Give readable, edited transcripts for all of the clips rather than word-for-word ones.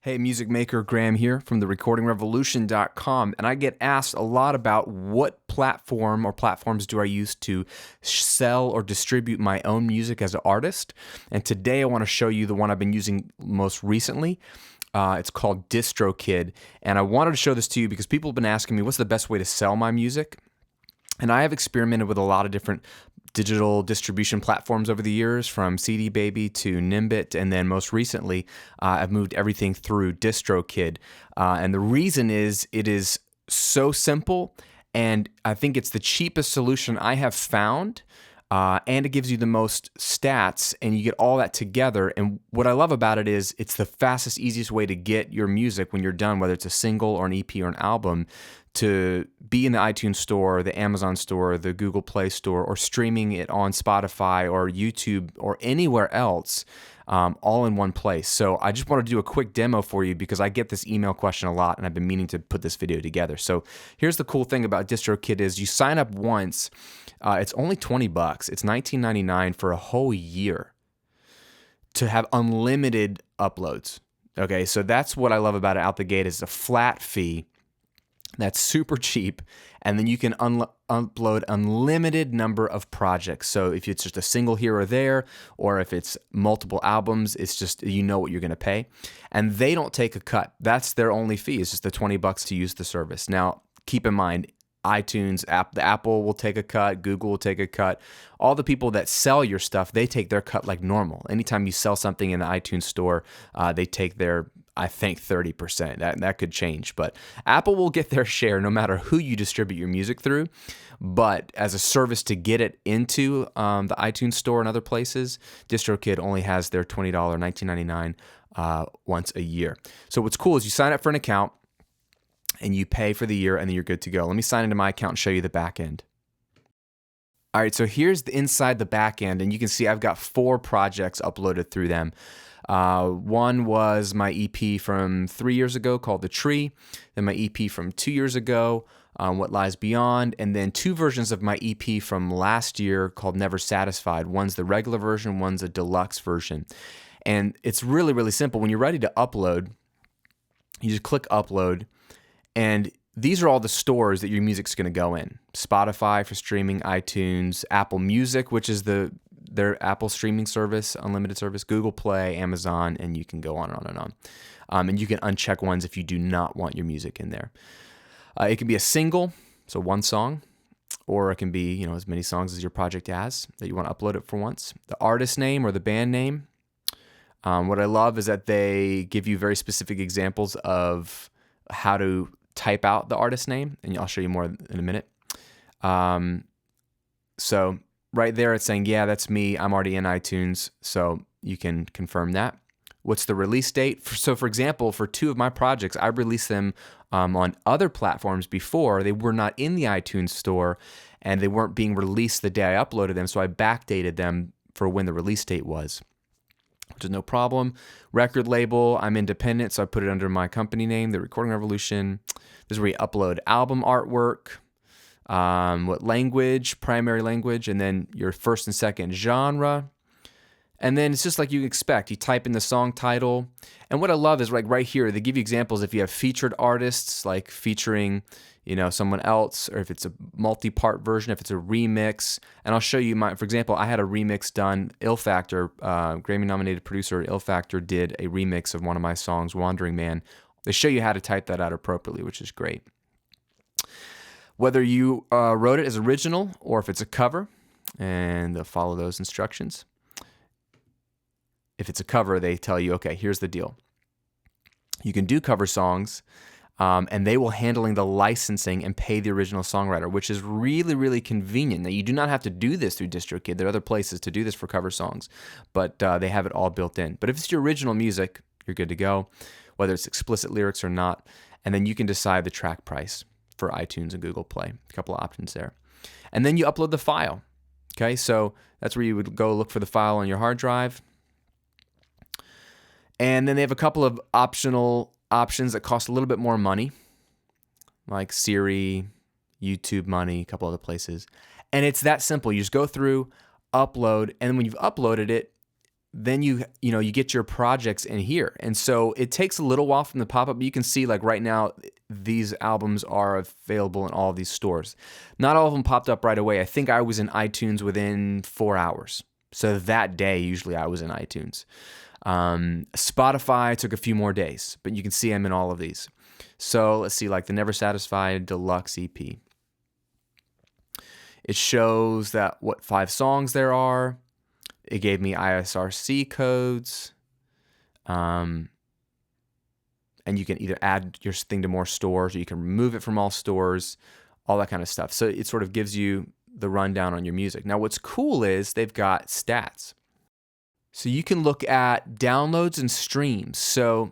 Hey, music maker Graham here from the recordingrevolution.com, and I get asked a lot about what platform or platforms do I use to sell or distribute my own music as an artist. And today I want to show you the one I've been using most recently. It's called Distrokid, and I wanted to show this to you because people have been asking me what's the best way to sell my music. And I have experimented with a lot of different digital distribution platforms over the years, from CD Baby to Nimbit, and then most recently, I've moved everything through Distrokid. And the reason is it is so simple, and I think it's the cheapest solution I have found. And it gives you the most stats, and you get all that together. And what I love about it is it's the fastest, easiest way to get your music when you're done, whether it's a single or an EP or an album, to be in the iTunes store, the Amazon store, the Google Play store, or streaming it on Spotify or YouTube or anywhere else, all in one place. So I just want to do a quick demo for you because I get this email question a lot, and I've been meaning to put this video together. So here's the cool thing about DistroKid is you sign up once. It's only $20. It's $19.99 for a whole year to have unlimited uploads. Okay, so that's what I love about it out the gate. Is a flat fee that's super cheap, and then you can upload unlimited number of projects. So if it's just a single here or there, or if it's multiple albums, it's just, you know what you're going to pay. And they don't take a cut. That's their only fee. It's just the $20 to use the service. Now, keep in mind, iTunes, the Apple will take a cut, Google will take a cut. All the people that sell your stuff, they take their cut like normal. Anytime you sell something in the iTunes store, they take their, I think, 30%. That could change, but Apple will get their share no matter who you distribute your music through. But as a service to get it into the iTunes store and other places, DistroKid only has their $20, $19.99 once a year. So what's cool is you sign up for an account, and you pay for the year, and then you're good to go. Let me sign into my account and show you the back end. All right, so here's the inside the back end, and you can see I've got 4 projects uploaded through them. One was my EP from 3 years ago called The Tree, then my EP from 2 years ago, What Lies Beyond, and then 2 versions of my EP from last year called Never Satisfied. One's the regular version, one's a deluxe version. And it's really, really simple. When you're ready to upload, you just click Upload, and these are all the stores that your music's going to go in. Spotify for streaming, iTunes, Apple Music, which is their Apple streaming service, unlimited service, Google Play, Amazon, and you can go on and on and on. And you can uncheck ones if you do not want your music in there. It can be a single, so one song, or it can be, as many songs as your project has that you want to upload it for once. The artist name or the band name. What I love is that they give you very specific examples of how to type out the artist name, and I'll show you more in a minute. So right there it's saying, yeah, that's me. I'm already in iTunes, so you can confirm that. What's the release date? So for example, for 2 of my projects, I released them on other platforms before. They were not in the iTunes store, and they weren't being released the day I uploaded them, so I backdated them for when the release date was, which is no problem. Record label, I'm independent, so I put it under my company name, The Recording Revolution. This is where you upload album artwork, what language, primary language, and then your first and second genre. And then it's just like you expect. You type in the song title. And what I love is right here, they give you examples if you have featured artists, like featuring someone else, or if it's a multi-part version, if it's a remix. And I'll show you for example, I had a remix done. Ill Factor, Grammy-nominated producer Ill Factor, did a remix of one of my songs, Wandering Man. They show you how to type that out appropriately, which is great. Whether you wrote it as original or if it's a cover, and they'll follow those instructions. If it's a cover, they tell you, okay, here's the deal. You can do cover songs, and they will handling the licensing and pay the original songwriter, which is really, really convenient. Now, you do not have to do this through DistroKid. There are other places to do this for cover songs, but they have it all built in. But if it's your original music, you're good to go, whether it's explicit lyrics or not, and then you can decide the track price for iTunes and Google Play. A couple of options there. And then you upload the file. Okay, so that's where you would go look for the file on your hard drive. And then they have a couple of optional options that cost a little bit more money, like Siri, YouTube Money, a couple other places. And it's that simple. You just go through, upload, and when you've uploaded it, then you get your projects in here. And so it takes a little while from the pop-up, but you can see like right now, these albums are available in all of these stores. Not all of them popped up right away. I think I was in iTunes within 4 hours. So that day, usually I was in iTunes. Spotify took a few more days, but you can see them in all of these. So let's see, like the Never Satisfied Deluxe EP. It shows that what 5 songs there are. It gave me ISRC codes, and you can either add your thing to more stores or you can remove it from all stores, all that kind of stuff. So it sort of gives you the rundown on your music. Now, what's cool is they've got stats. So you can look at downloads and streams. So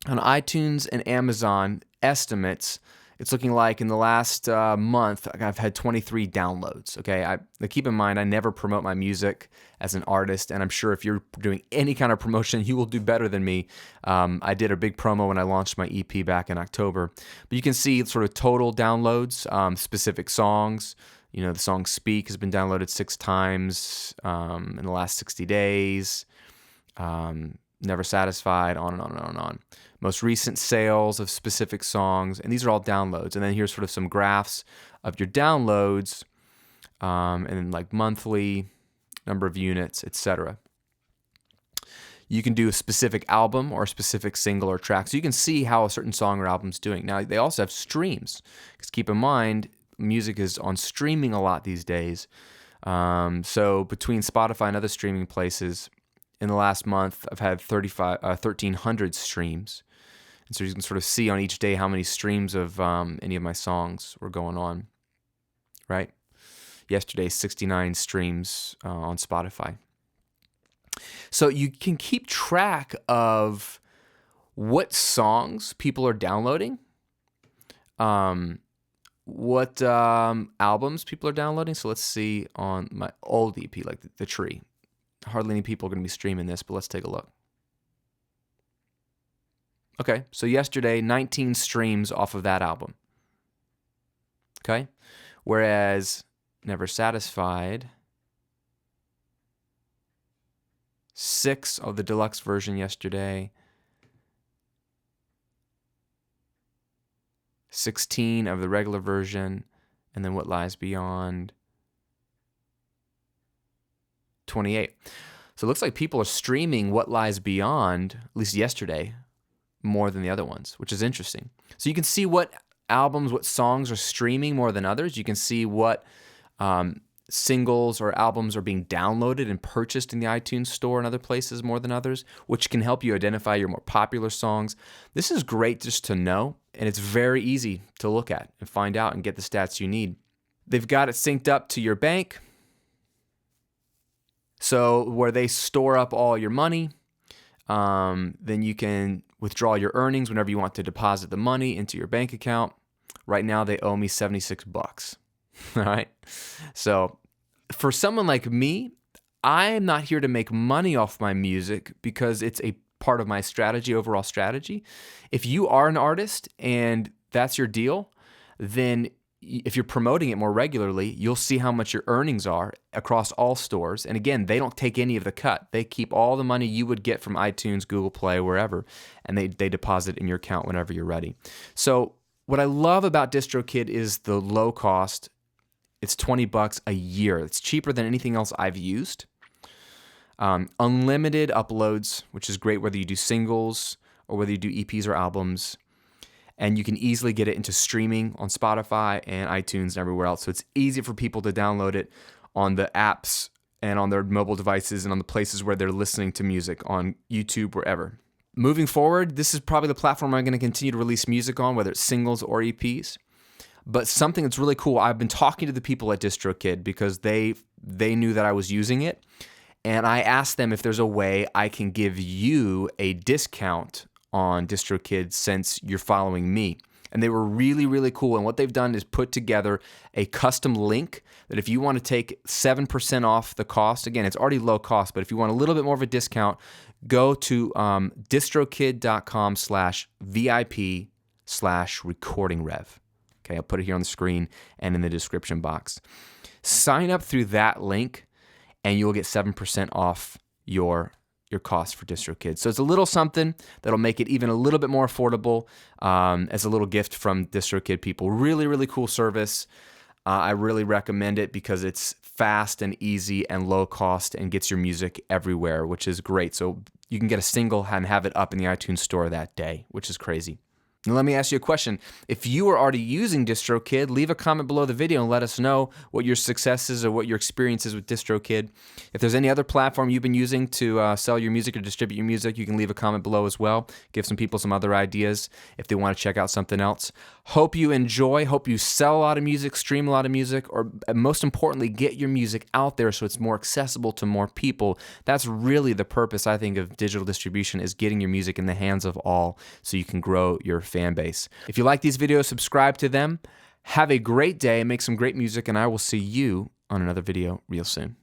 on iTunes and Amazon estimates, it's looking like in the last month, I've had 23 downloads, okay? Now keep in mind, I never promote my music as an artist, and I'm sure if you're doing any kind of promotion, you will do better than me. I did a big promo when I launched my EP back in October. But you can see sort of total downloads, specific songs. The song Speak has been downloaded 6 times in the last 60 days. Never Satisfied, on and on and on and on. Most recent sales of specific songs, and these are all downloads. And then here's sort of some graphs of your downloads, and then like monthly, number of units, etc. You can do a specific album or a specific single or track. So you can see how a certain song or album's doing. Now, they also have streams, because keep in mind, music is on streaming a lot these days. So between Spotify and other streaming places, in the last month, I've had 1,300 streams. And so you can sort of see on each day how many streams of any of my songs were going on, right? Yesterday, 69 streams on Spotify. So you can keep track of what songs people are downloading, what albums people are downloading. So let's see on my old EP, like the Tree. Hardly any people are going to be streaming this, but let's take a look. Okay, so yesterday, 19 streams off of that album. Okay, whereas Never Satisfied, 6 of the deluxe version yesterday, 16 of the regular version, and then What Lies Beyond, 28. So it looks like people are streaming What Lies Beyond, at least yesterday, more than the other ones, which is interesting. So you can see what albums, what songs are streaming more than others. You can see what singles or albums are being downloaded and purchased in the iTunes store and other places more than others, which can help you identify your more popular songs. This is great just to know, and it's very easy to look at and find out and get the stats you need. They've got it synced up to your bank, so where they store up all your money, then you can withdraw your earnings whenever you want to deposit the money into your bank account. Right now, they owe me $76. All right. So for someone like me, I'm not here to make money off my music because it's a part of my strategy, overall strategy. If you are an artist and that's your deal, then if you're promoting it more regularly, you'll see how much your earnings are across all stores. And again, they don't take any of the cut. They keep all the money you would get from iTunes, Google Play, wherever, and they deposit in your account whenever you're ready. So what I love about Distrokid is the low cost. It's $20 a year. It's cheaper than anything else I've used. Unlimited uploads, which is great whether you do singles or whether you do EPs or albums. And you can easily get it into streaming on Spotify and iTunes and everywhere else. So it's easy for people to download it on the apps and on their mobile devices and on the places where they're listening to music, on YouTube, wherever. Moving forward, this is probably the platform I'm going to continue to release music on, whether it's singles or EPs. But something that's really cool, I've been talking to the people at Distrokid because they knew that I was using it. And I asked them if there's a way I can give you a discount on Distrokid since you're following me. And they were really, really cool. And what they've done is put together a custom link that if you want to take 7% off the cost, again, it's already low cost, but if you want a little bit more of a discount, go to distrokid.com/VIP/recordingrev. Okay, I'll put it here on the screen and in the description box. Sign up through that link and you'll get 7% off your cost for Distrokid. So it's a little something that'll make it even a little bit more affordable as a little gift from Distrokid people. Really, really cool service. I really recommend it because it's fast and easy and low cost and gets your music everywhere, which is great. So you can get a single and have it up in the iTunes store that day, which is crazy. Now let me ask you a question. If you are already using Distrokid, leave a comment below the video and let us know what your success is or what your experience is with Distrokid. If there's any other platform you've been using to sell your music or distribute your music, you can leave a comment below as well. Give some people some other ideas if they want to check out something else. Hope you enjoy. Hope you sell a lot of music, stream a lot of music, or most importantly, get your music out there so it's more accessible to more people. That's really the purpose, I think, of digital distribution, is getting your music in the hands of all so you can grow your fan base. If you like these videos, subscribe to them. Have a great day and make some great music, and I will see you on another video real soon.